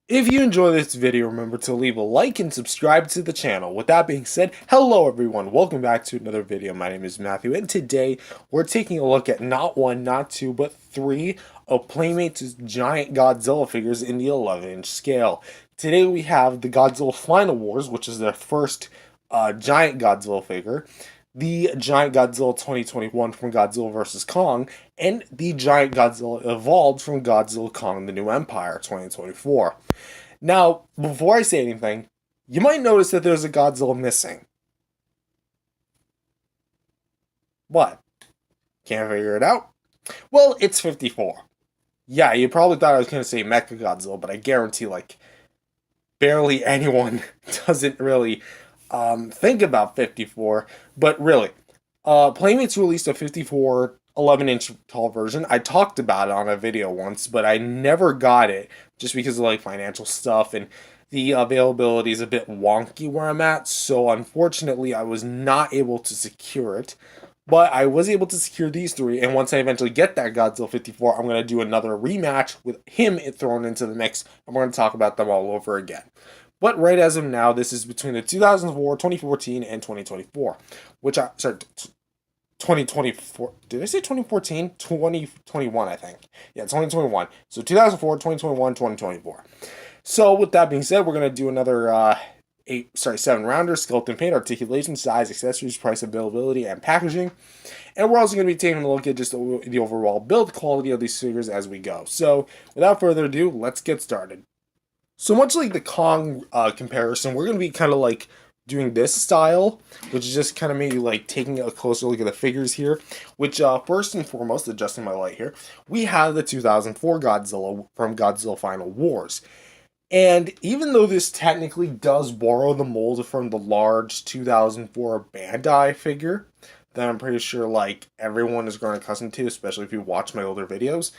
If you enjoy this video, remember to leave a like and subscribe to the channel. With that being said, hello everyone, welcome back to another video. My name is Matthew, and today we're taking a look at not one, not two, but three of Playmates' giant Godzilla figures in the 11-inch scale. Today we have the Godzilla Final Wars, which is their first giant Godzilla figure, the Giant Godzilla 2021 from Godzilla vs. Kong, and the Giant Godzilla Evolved from Godzilla Kong the New Empire 2024. Now, before I say anything, you might notice that there's a Godzilla missing. What? Can't figure it out? Well, it's 54. Yeah, you probably thought I was going to say Mecha Godzilla, but I guarantee, barely anyone doesn't really think about 54. But really, Playmates released a 54 11-inch tall version. I talked about it on a video once, but I never got it just because of financial stuff, and the availability is a bit wonky where I'm at. So unfortunately, I was not able to secure it. But I was able to secure these three, and once I eventually get that Godzilla 54, I'm going to do another rematch with him thrown into the mix, and we're going to talk about them all over again. But right as of now, this is between the 2004, 2014, and 2024, 2024, did I say 2014? 2021, I think. Yeah, 2021. So 2004, 2021, 2024. So with that being said, we're going to do another 7 rounders: skeleton paint, articulation, size, accessories, price, availability, and packaging. And we're also going to be taking a look at just the overall build quality of these figures as we go. So without further ado, let's get started. So much like the Kong comparison, we're going to be kind of doing this style, which is just kind of maybe taking a closer look at the figures here, which first and foremost, adjusting my light here, we have the 2004 Godzilla from Godzilla Final Wars. And even though this technically does borrow the mold from the large 2004 Bandai figure that I'm pretty sure everyone is grown accustomed to, especially if you watch my older videos,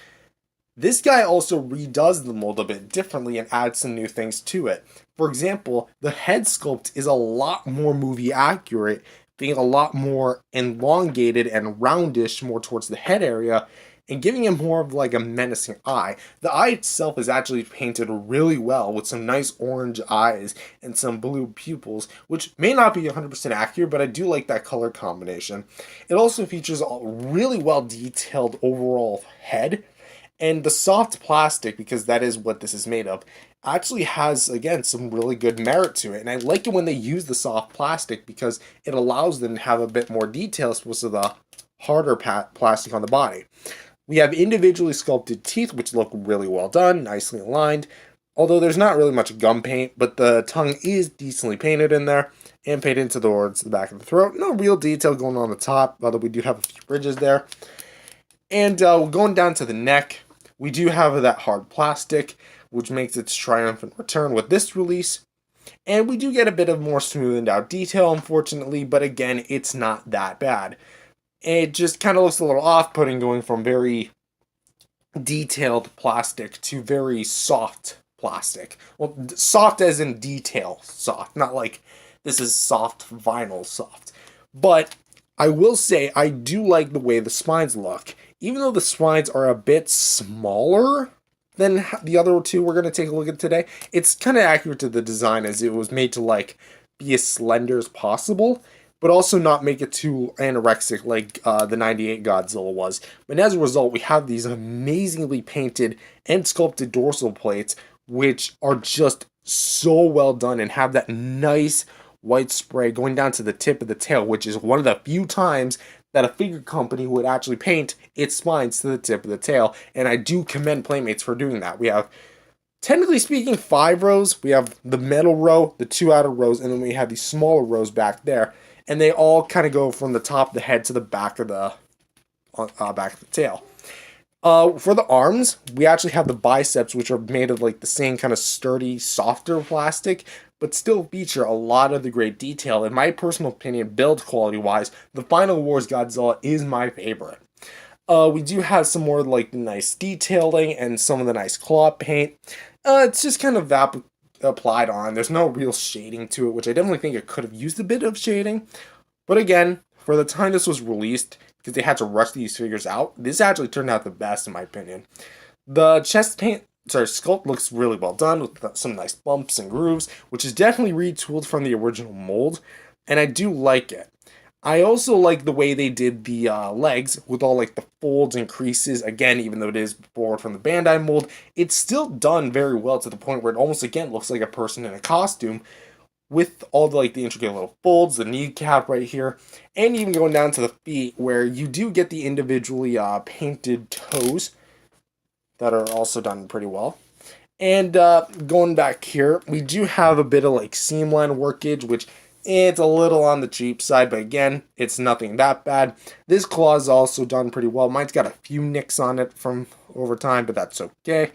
this guy also redoes the mold a bit differently and adds some new things to it. For example, the head sculpt is a lot more movie accurate, being a lot more elongated and roundish more towards the head area, and giving him more of a menacing eye. The eye itself is actually painted really well with some nice orange eyes and some blue pupils, which may not be 100% accurate, but I do like that color combination. It also features a really well detailed overall head, and the soft plastic, because that is what this is made of, actually has, again, some really good merit to it. And I like it when they use the soft plastic because it allows them to have a bit more detail as opposed to the harder plastic on the body. We have individually sculpted teeth, which look really well done, nicely aligned. Although there's not really much gum paint, but the tongue is decently painted in there and painted towards the back of the throat. No real detail going on the top, although we do have a few ridges there. And going down to the neck, we do have that hard plastic, which makes its triumphant return with this release. And we do get a bit of more smoothed out detail, unfortunately, but again, it's not that bad. It just kind of looks a little off-putting going from very detailed plastic to very soft plastic. Well, soft as in detail soft, not like this is soft vinyl soft. But I will say I do like the way the spines look. Even though the spines are a bit smaller than the other two we're going to take a look at today, it's kind of accurate to the design as it was made to be as slender as possible, but also not make it too anorexic like the 98 Godzilla was. But as a result, we have these amazingly painted and sculpted dorsal plates, which are just so well done and have that nice white spray going down to the tip of the tail, which is one of the few times that a figure company would actually paint its spines to the tip of the tail, and I do commend Playmates for doing that. We have, technically speaking, 5 rows. We have the middle row, the 2 outer rows, and then we have these smaller rows back there, and they all kind of go from the top of the head to the back of the tail. For the arms, we actually have the biceps, which are made of the same kind of sturdy, softer plastic, but still feature a lot of the great detail. In my personal opinion, build quality wise, the Final Wars Godzilla is my favorite. We do have some more nice detailing and some of the nice claw paint. It's just kind of applied on. There's no real shading to it, which I definitely think it could have used a bit of shading. But again, for the time this was released, because they had to rush these figures out, this actually turned out the best in my opinion. The chest paint sculpt looks really well done with some nice bumps and grooves, which is definitely retooled from the original mold, and I do like it. I also like the way they did the legs with all like the folds and creases. Again, even though it is borrowed from the Bandai mold, it's still done very well to the point where it almost again looks like a person in a costume with all the like the intricate little folds, the kneecap right here, and even going down to the feet where you do get the individually painted toes that are also done pretty well. And going back here, we do have a bit of like seam line workage, which it's a little on the cheap side, but again, it's nothing that bad. This claw is also done pretty well. Mine's got a few nicks on it from over time, but that's okay.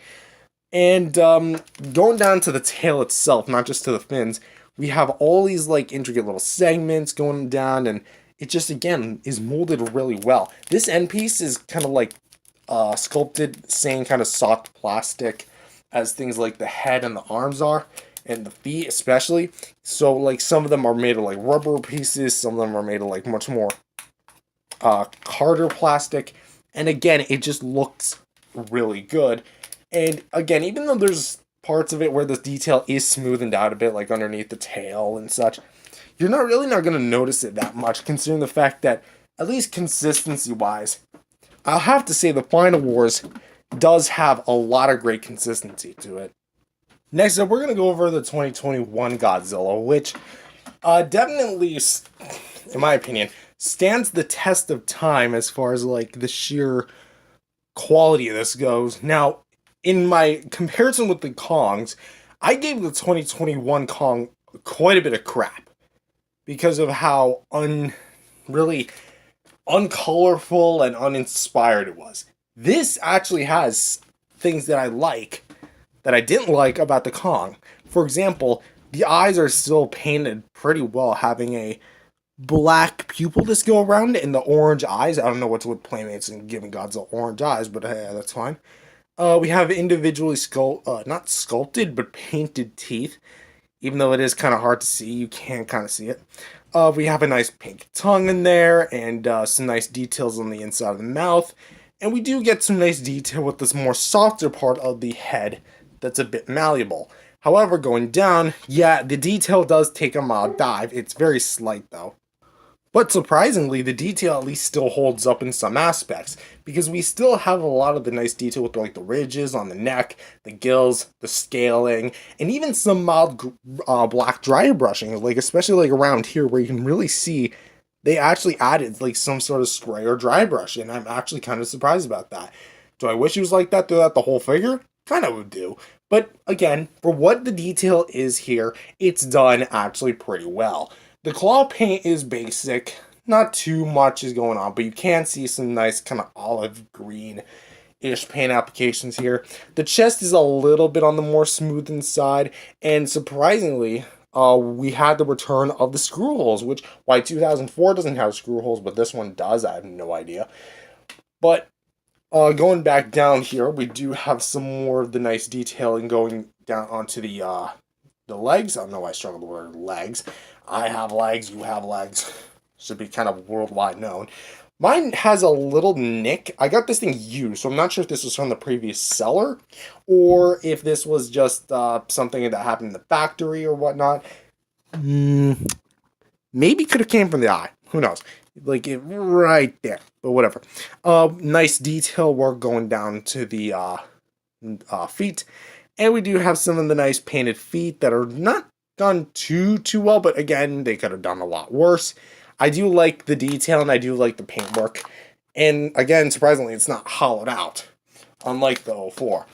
And going down to the tail itself, not just to the fins, we have all these like intricate little segments going down, and it just again is molded really well. This end piece is kind of like sculpted, same kind of soft plastic as things like the head and the arms are, and the feet especially. So like some of them are made of like rubber pieces, some of them are made of like much more harder plastic, and again it just looks really good. And again, even though there's parts of it where the detail is smoothened out a bit, like underneath the tail and such, you're not going to notice it that much, considering the fact that, at least consistency wise, I'll have to say the Final Wars does have a lot of great consistency to it. Next up, we're going to go over the 2021 Godzilla, which definitely, in my opinion, stands the test of time as far as like the sheer quality of this goes. Now, in my comparison with the Kongs, I gave the 2021 Kong quite a bit of crap because of how really uncolorful and uninspired it was. This actually has things that I like that I didn't like about the Kong. For example, the eyes are still painted pretty well, having a black pupil just go around it and the orange eyes. I don't know what's with Playmates and giving Godzilla orange eyes, but hey, that's fine. We have individually not sculpted, but painted teeth. Even though it is kind of hard to see, you can kind of see it. We have a nice pink tongue in there, and some nice details on the inside of the mouth. And we do get some nice detail with this more softer part of the head that's a bit malleable. However, going down, yeah, the detail does take a mild dive. It's very slight, though. But surprisingly, the detail at least still holds up in some aspects, because we still have a lot of the nice detail with like the ridges on the neck, the gills, the scaling, and even some mild black dry brushing, like especially like around here where you can really see they actually added like some sort of spray or dry brush, and I'm actually kind of surprised about that. Do I wish it was like that throughout the whole figure? Kind of would do. But again, for what the detail is here, it's done actually pretty well. The claw paint is basic, not too much is going on, but you can see some nice kind of olive green-ish paint applications here. The chest is a little bit on the more smoothened side, and surprisingly, we had the return of the screw holes, which, why 2004 doesn't have screw holes, but this one does, I have no idea. But going back down here, we do have some more of the nice detailing going down onto the legs. I don't know why I struggle with the word legs. I have legs, you have legs. Should be kind of worldwide known. Mine has a little nick. I got this thing used, so I'm not sure if this was from the previous seller or if this was just something that happened in the factory or whatnot. Maybe could have came from the eye. Who knows? Like it right there, but whatever. Nice detail work going down to the feet. And we do have some of the nice painted feet that are not done too well, but again, they could have done a lot worse. I do like the detail and I do like the paintwork. And again, surprisingly, it's not hollowed out, unlike the 04.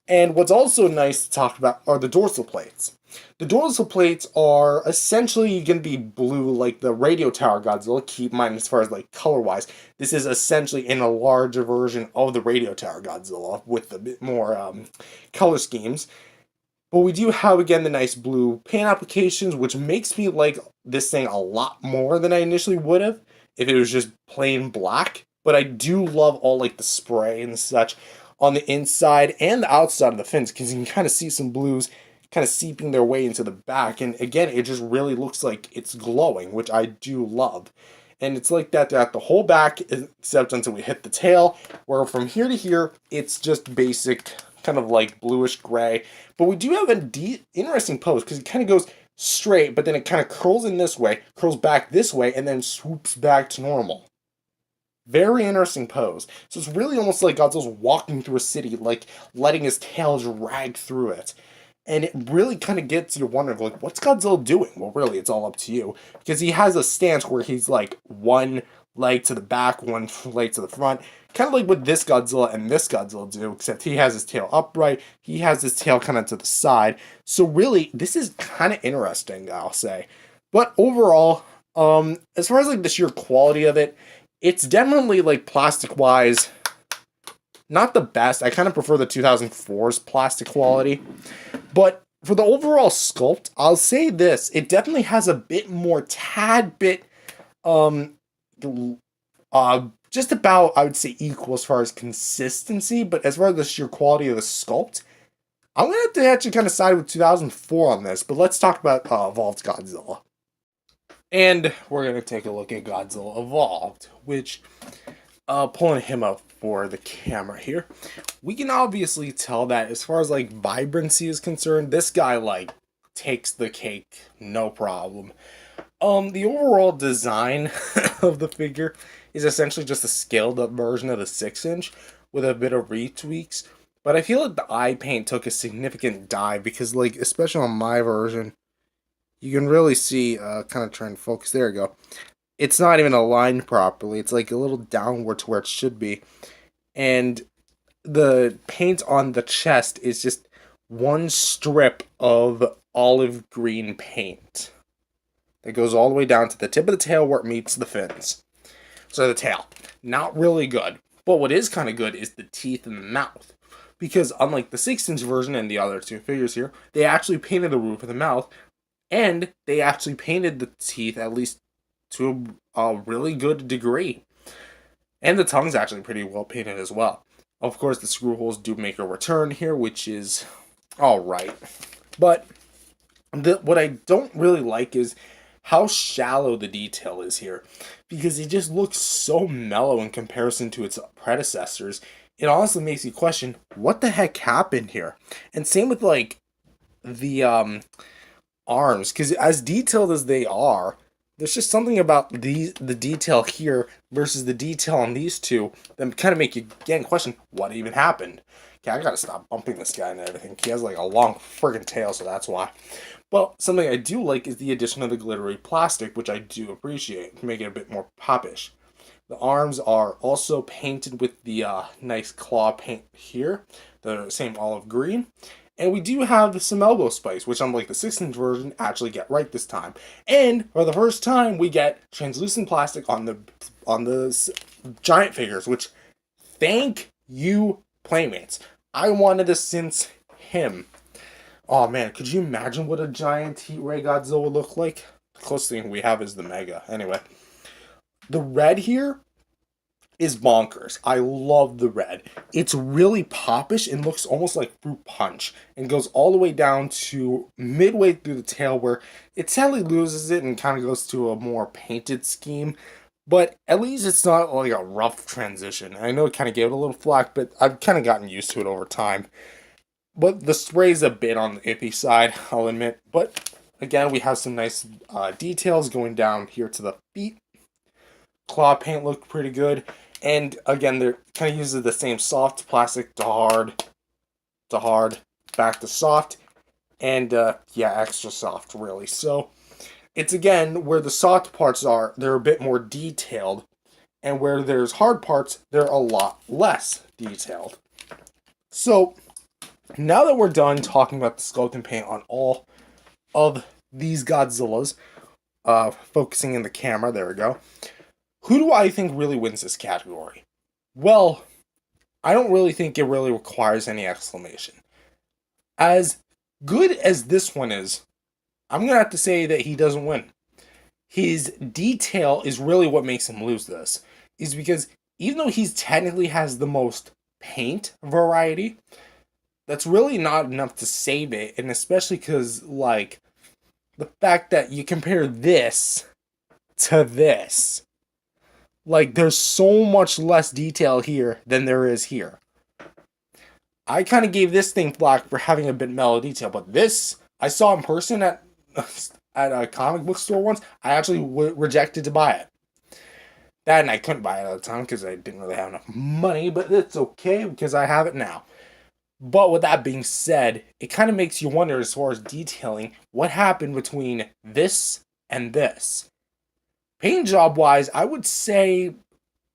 And what's also nice to talk about are the dorsal plates. The dorsal plates are essentially going to be blue like the Radio Tower Godzilla. Keep in mind, as far as like color-wise, this is essentially in a larger version of the Radio Tower Godzilla with a bit more color schemes. But we do have, again, the nice blue paint applications, which makes me like this thing a lot more than I initially would have if it was just plain black. But I do love all like the spray and such on the inside and the outside of the fins, because you can kind of see some blues kind of seeping their way into the back. And again, it just really looks like it's glowing, which I do love. And it's like that throughout the whole back, except until we hit the tail, where from here to here, it's just basic kind of like bluish gray. But we do have a interesting pose because it kind of goes straight, but then it kind of curls in this way, curls back this way, and then swoops back to normal. Very interesting pose. So it's really almost like Godzilla's walking through a city, like letting his tail drag through it. And it really kind of gets you wondering, like, what's Godzilla doing? Well, really, it's all up to you. Because he has a stance where he's like one leg to the back, one leg to the front. Kind of like what this Godzilla and this Godzilla do, except he has his tail upright, he has his tail kind of to the side. So really, this is kind of interesting, I'll say. But overall, as far as like the sheer quality of it, it's definitely like plastic-wise, not the best. I kind of prefer the 2004's plastic quality. But for the overall sculpt, I'll say this. It definitely has a bit more, tad bit, just about, I would say, equal as far as consistency. But as far as the sheer quality of the sculpt, I'm going to have to actually kind of side with 2004 on this. But let's talk about Evolved Godzilla. And we're going to take a look at Godzilla Evolved, which, pulling him up for the camera here, we can obviously tell that as far as like vibrancy is concerned, this guy like takes the cake, no problem. The overall design of the figure is essentially just a scaled up version of the 6-inch with a bit of retweaks. But I feel like the eye paint took a significant dive because, like, especially on my version, you can really see, kind of trying to focus, there you go. It's not even aligned properly. It's like a little downward to where it should be. And the paint on the chest is just one strip of olive green paint that goes all the way down to the tip of the tail where it meets the fins. So the tail, not really good. But what is kind of good is the teeth and the mouth. Because unlike the 6-inch version and the other two figures here, they actually painted the roof of the mouth, and they actually painted the teeth, at least to a really good degree. And the tongue's actually pretty well painted as well. Of course, the screw holes do make a return here, which is alright. But what I don't really like is how shallow the detail is here. Because it just looks so mellow in comparison to its predecessors. It honestly makes you question, what the heck happened here? And same with, like, the arms. Because as detailed as they are, there's just something about the detail here versus the detail on these two that kind of make you, again, question, what even happened? Okay, I gotta stop bumping this guy and everything. He has, like, a long friggin' tail, so that's why. Well, something I do like is the addition of the glittery plastic, which I do appreciate, to make it a bit more popish. The arms are also painted with the nice claw paint here, the same olive green. And we do have some elbow spikes, which unlike the 6-inch version, actually get right this time. And for the first time, we get translucent plastic on the giant figures, which, thank you, Playmates. I wanted this since him. Oh man, could you imagine what a giant heat ray Godzilla would look like? The closest thing we have is the Mega. Anyway. The red here is bonkers. I love the red. It's really popish and looks almost like fruit punch and goes all the way down to midway through the tail where it sadly loses it and kind of goes to a more painted scheme. But at least it's not like a rough transition. I know it kind of gave it a little flack, but I've kind of gotten used to it over time. But the spray's a bit on the iffy side, I'll admit. But again, we have some nice details going down here to the feet. Claw paint looked pretty good. And again, they're kind of using the same soft plastic to hard, back to soft. And yeah, extra soft, really. So it's again, where the soft parts are, they're a bit more detailed. And where there's hard parts, they're a lot less detailed. So now that we're done talking about the sculpt and paint on all of these Godzillas, focusing in the camera, there we go. Who do I think really wins this category? Well, I don't really think it really requires any exclamation. As good as this one is, I'm going to have to say that he doesn't win. His detail is really what makes him lose this. Is because even though he technically has the most paint variety, that's really not enough to save it. And especially because, like, the fact that you compare this to this. Like, there's so much less detail here than there is here. I kind of gave this thing flack for having a bit mellow detail, but this I saw in person at at a comic book store once. I actually rejected to buy it. That and I couldn't buy it at the time because I didn't really have enough money, but it's okay because I have it now. But with that being said, it kind of makes you wonder as far as detailing what happened between this and this. Paint job wise, I would say,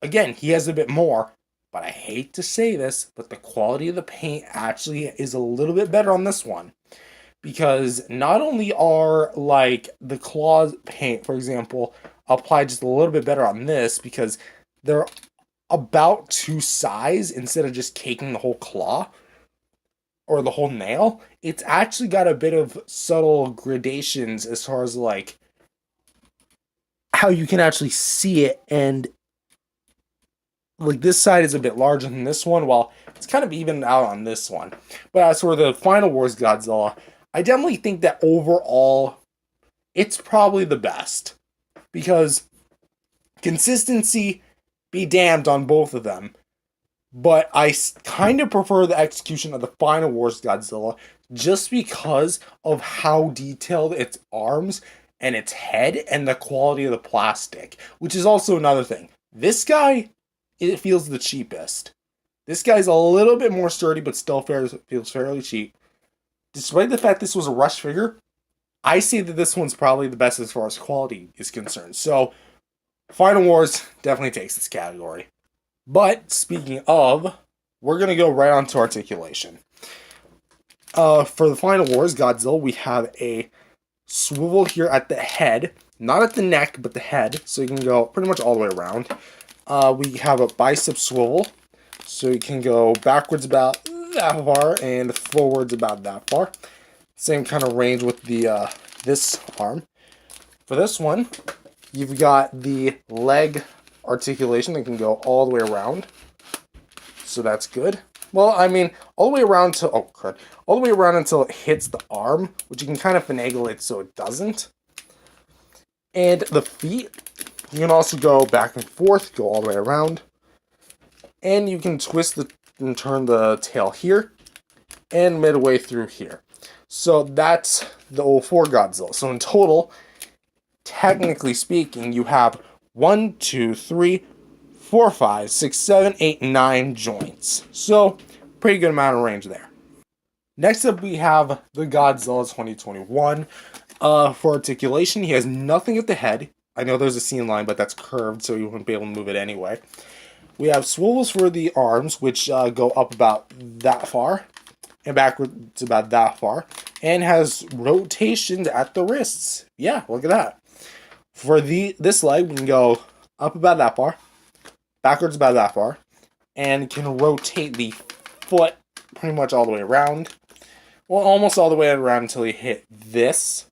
again, he has a bit more, but I hate to say this, but the quality of the paint actually is a little bit better on this one. Because not only are like the claws paint, for example, applied just a little bit better on this because they're about to size instead of just caking the whole claw or the whole nail. It's actually got a bit of subtle gradations as far as like how you can actually see it, and like this side is a bit larger than this one, while it's kind of evened out on this one. But as for the Final Wars Godzilla, I definitely think that overall it's probably the best because consistency be damned on both of them. But I kind of prefer the execution of the Final Wars Godzilla just because of how detailed its arms and its head and the quality of the plastic, which is also another thing. This guy, it feels the cheapest. This guy's a little bit more sturdy, but still feels fairly cheap. Despite the fact this was a rush figure, I say that this one's probably the best as far as quality is concerned. So, Final Wars definitely takes this category. But, speaking of, we're going to go right on to articulation. For the Final Wars Godzilla, we have a swivel here at the head. Not at the neck, but the head. So you can go pretty much all the way around. We have a bicep swivel. So you can go backwards about that far and forwards about that far. Same kind of range with the this arm. For this one, you've got the leg articulation that can go all the way around. So that's good. Well, I mean, all the way around to all the way around until it hits the arm, which you can kind of finagle it so it doesn't. And the feet, you can also go back and forth, go all the way around. And you can twist and turn the tail here and midway through here. So that's the 04 Godzilla. So in total, technically speaking, you have 1, 2, 3, 4, 5, 6, 7, 8, 9 joints. So pretty good amount of range there. Next up, we have the Godzilla 2021. For articulation, he has nothing at the head. I know there's a seam line, but that's curved, so you wouldn't be able to move it anyway. We have swivels for the arms, which go up about that far and backwards about that far, and has rotations at the wrists. Yeah, look at that. For this leg, we can go up about that far, backwards about that far, and can rotate the foot pretty much all the way around. Well, almost all the way around until you hit this,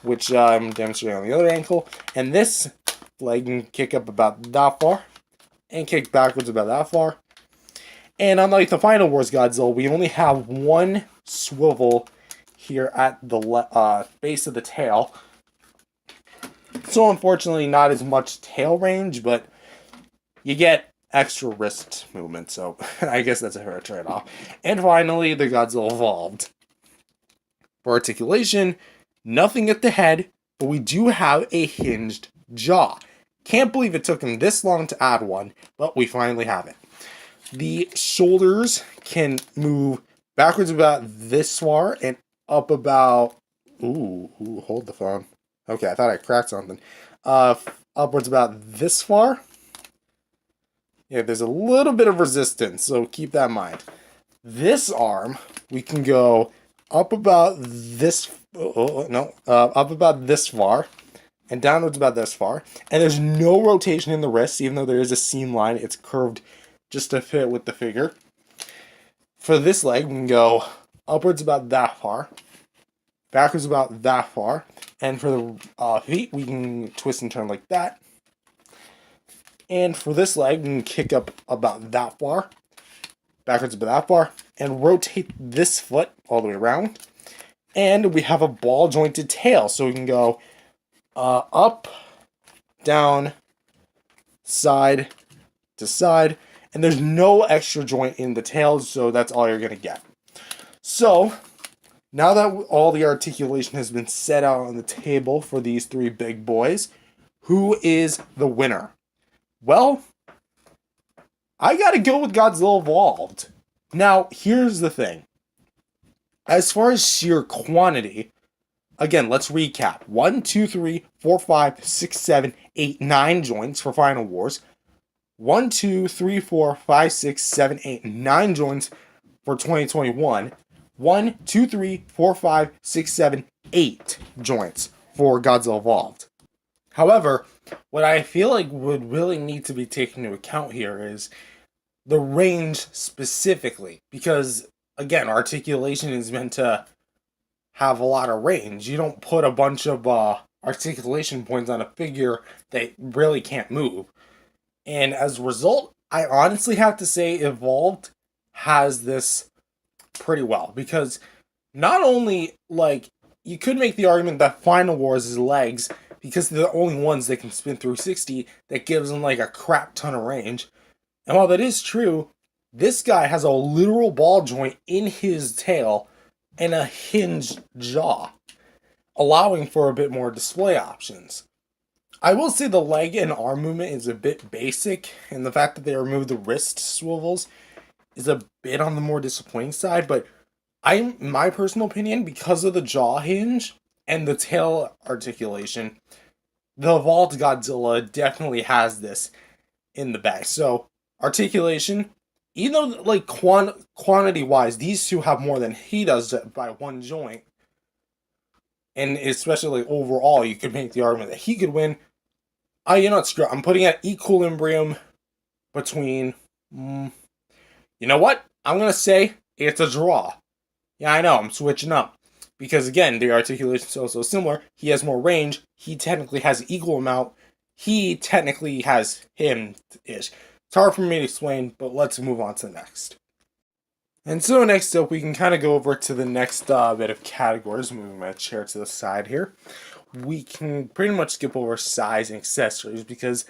which I'm demonstrating on the other ankle. And this leg can kick up about that far, and kick backwards about that far. And unlike the Final Wars Godzilla, we only have one swivel here at the base of the tail. So unfortunately, not as much tail range, but you get extra wrist movement, so I guess that's a fair trade-off. And finally, the Godzilla Evolved. For articulation, nothing at the head, but we do have a hinged jaw. Can't believe it took him this long to add one, but we finally have it. The shoulders can move backwards about this far and up about... Ooh, hold the phone. Okay, I thought I cracked something. Upwards about this far. Yeah, there's a little bit of resistance, so keep that in mind. This arm, we can go up about this... up about this far. And downwards about this far. And there's no rotation in the wrist, even though there is a seam line. It's curved just to fit with the figure. For this leg, we can go upwards about that far. Backwards about that far. And for the feet, we can twist and turn like that. And for this leg, we can kick up about that far. Backwards about that far. And rotate this foot all the way around. And we have a ball jointed tail. So we can go up, down, side to side. and there's no extra joint in the tail, so that's all you're going to get. So, now that all the articulation has been set out on the table for these three big boys, who is the winner? Well, I gotta go with Godzilla Evolved. Now, here's the thing. As far as sheer quantity, again, let's recap. 1, 2, 3, 4, 5, 6, 7, 8, 9 joints for Final Wars. 1, 2, 3, 4, 5, 6, 7, 8, 9 joints for 2021. 1, 2, 3, 4, 5, 6, 7, 8 joints for Godzilla Evolved. However, what I feel like would really need to be taken into account here is the range specifically. Because, again, articulation is meant to have a lot of range. You don't put a bunch of articulation points on a figure that really can't move. And as a result, I honestly have to say Evolved has this pretty well. Because not only, like, you could make the argument that Final Wars' legs, because they're the only ones that can spin 360, that gives them like a crap ton of range. And while that is true, this guy has a literal ball joint in his tail and a hinged jaw, allowing for a bit more display options. I will say the leg and arm movement is a bit basic, and the fact that they removed the wrist swivels is a bit on the more disappointing side, but my personal opinion, because of the jaw hinge and the tail articulation, the Evolved Godzilla definitely has this in the bag. So, articulation, even though, like, quantity-wise, these two have more than he does by one joint, and especially, like, overall, you could make the argument that he could win. Screw it. I'm putting at equilibrium between, you know what? I'm going to say it's a draw. Yeah, I know, I'm switching up. Because again, the articulation is so similar. He has more range. He technically has an equal amount. He technically has him-ish. It's hard for me to explain, but let's move on to the next. And so next up, we can kind of go over to the next bit of categories. Moving my chair to the side here. We can pretty much skip over size and accessories because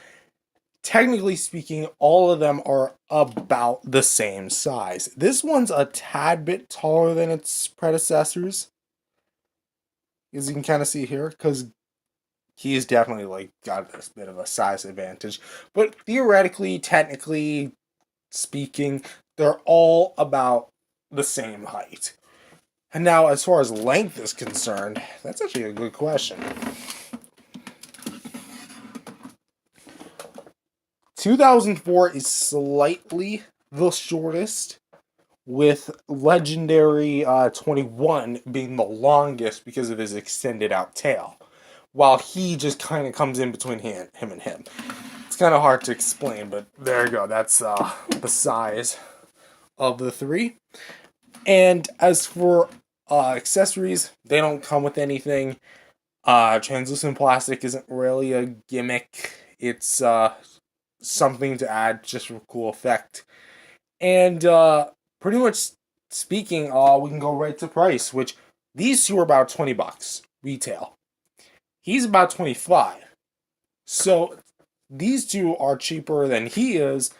technically speaking, all of them are about the same size. This one's a tad bit taller than its predecessors, as you can kind of see here, because he's definitely like got this bit of a size advantage. But theoretically, technically speaking, they're all about the same height. And now, as far as length is concerned, that's actually a good question. 2004 is slightly the shortest, with Legendary 21 being the longest because of his extended out tail, while he just kind of comes in between him and him. It's kind of hard to explain, but there you go. That's the size of the three. And as for accessories, they don't come with anything. Translucent plastic isn't really a gimmick. It's something to add just for cool effect. And pretty much speaking, we can go right to price, which these two are about $20 retail. He's about 25. So these two are cheaper than he is,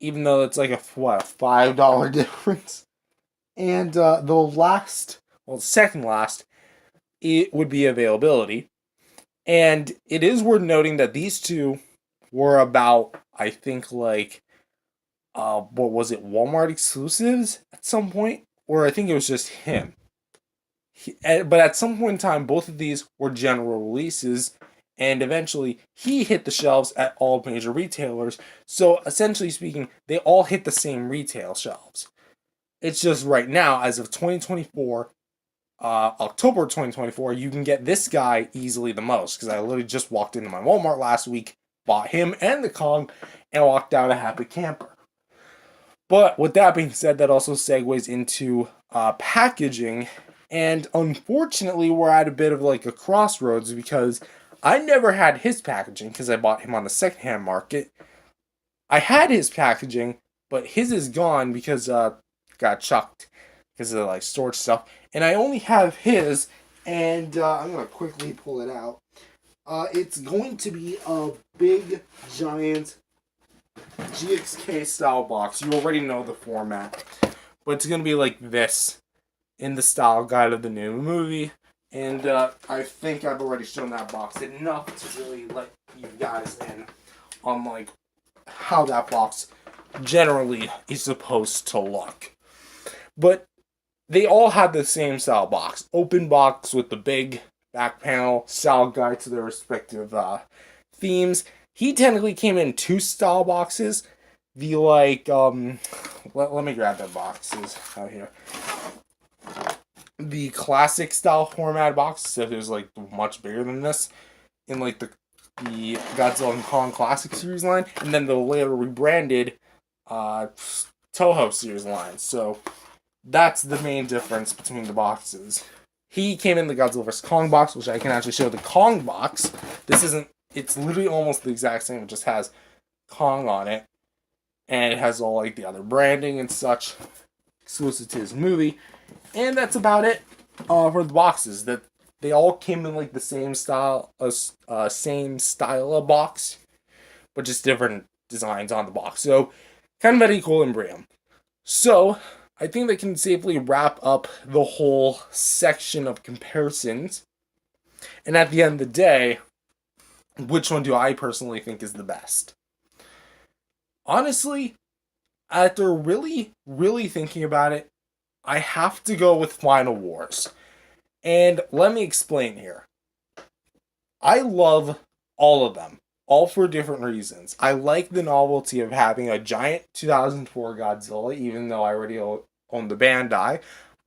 even though it's like a $5 difference. And the second last, it would be availability. And it is worth noting that these two were about, I think, like, what was it, Walmart exclusives at some point? Or I think it was just him. But at some point in time, both of these were general releases, and eventually he hit the shelves at all major retailers. So essentially speaking, they all hit the same retail shelves. It's just right now, as of 2024, October 2024, you can get this guy easily the most, because I literally just walked into my Walmart last week, bought him and the Kong, and walked out a happy camper. But with that being said, that also segues into packaging, and unfortunately, we're at a bit of like a crossroads, because I never had his packaging, because I bought him on the secondhand market. I had his packaging, but his is gone because got chucked because of like storage stuff, and I only have his, and I'm gonna quickly pull it out. It's going to be a big giant GXK style box. You already know the format, but it's gonna be like this in the style guide of the new movie. And I think I've already shown that box enough to really let you guys in on like how that box generally is supposed to look. But they all had the same style box. Open box with the big back panel, style guide to their respective themes. He technically came in two style boxes. The let me grab the boxes out here. The classic style format box, so it was like much bigger than this, in like the Godzilla X Kong Classic series line, and then the later rebranded Toho series line. So that's the main difference between the boxes. He came in the Godzilla vs. Kong box, which I can actually show the Kong box. This isn't, it's literally almost the exact same. It just has Kong on it. And it has all like the other branding and such exclusive to his movie. And that's about it for the boxes. That they all came in like the same style of box, but just different designs on the box. So kind of an equilibrium. So I think they can safely wrap up the whole section of comparisons. And at the end of the day, which one do I personally think is the best? Honestly, after really, really thinking about it, I have to go with Final Wars. And let me explain here. I love all of them, all for different reasons. I like the novelty of having a giant 2004 Godzilla, even though I already own the Bandai.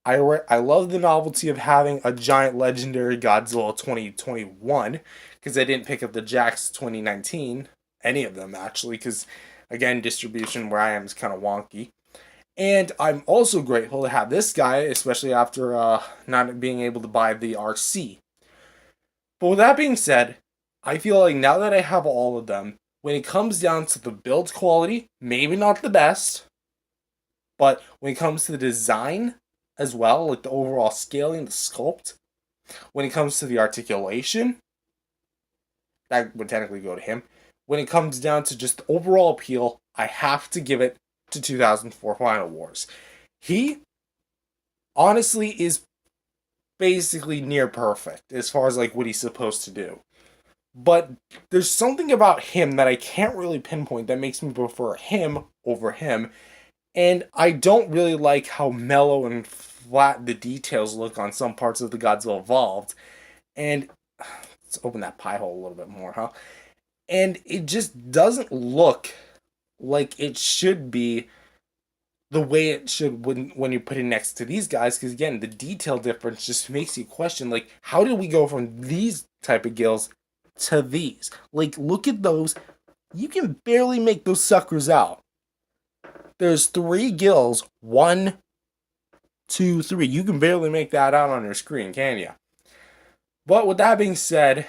I love the novelty of having a giant legendary Godzilla 2021, because I didn't pick up the Jax 2019, any of them actually, because again, distribution where I am is kind of wonky. And I'm also grateful to have this guy, especially after not being able to buy the RC. But with that being said, I feel like now that I have all of them, when it comes down to the build quality, maybe not the best, but when it comes to the design as well, like the overall scaling, the sculpt, when it comes to the articulation, that would technically go to him. When it comes down to just the overall appeal, I have to give it to 2004 Final Wars. He honestly is basically near perfect as far as like what he's supposed to do. But there's something about him that I can't really pinpoint that makes me prefer him over him. And I don't really like how mellow and flat the details look on some parts of the Godzilla Evolved. And let's open that pie hole a little bit more, huh? And it just doesn't look like it should be the way it should when you put it next to these guys, because again, the detail difference just makes you question, like, how did we go from these type of gills to these? Like, look at those. You can barely make those suckers out. There's 3 gills. 1, 2, 3. You can barely make that out on your screen, can you? But with that being said,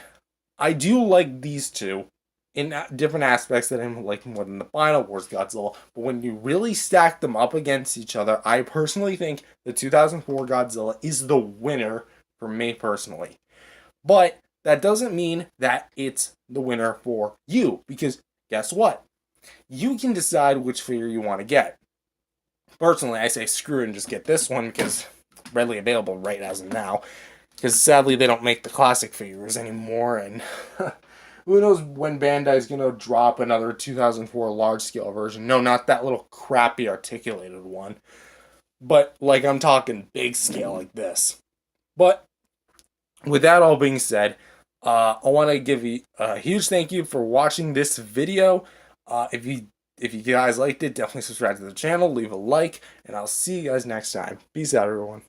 I do like these two in different aspects that I'm liking more than the Final Wars Godzilla. But when you really stack them up against each other, I personally think the 2004 Godzilla is the winner for me personally. But that doesn't mean that it's the winner for you, because guess what? You can decide which figure you want to get. Personally, I say screw it and just get this one, because it's readily available right as of now. Because sadly, they don't make the classic figures anymore, and who knows when Bandai's going to drop another 2004 large-scale version. No, not that little crappy articulated one. But, like, I'm talking big scale like this. But, with that all being said, I want to give you a huge thank you for watching this video. If you guys liked it, definitely subscribe to the channel, leave a like, and I'll see you guys next time. Peace out, everyone.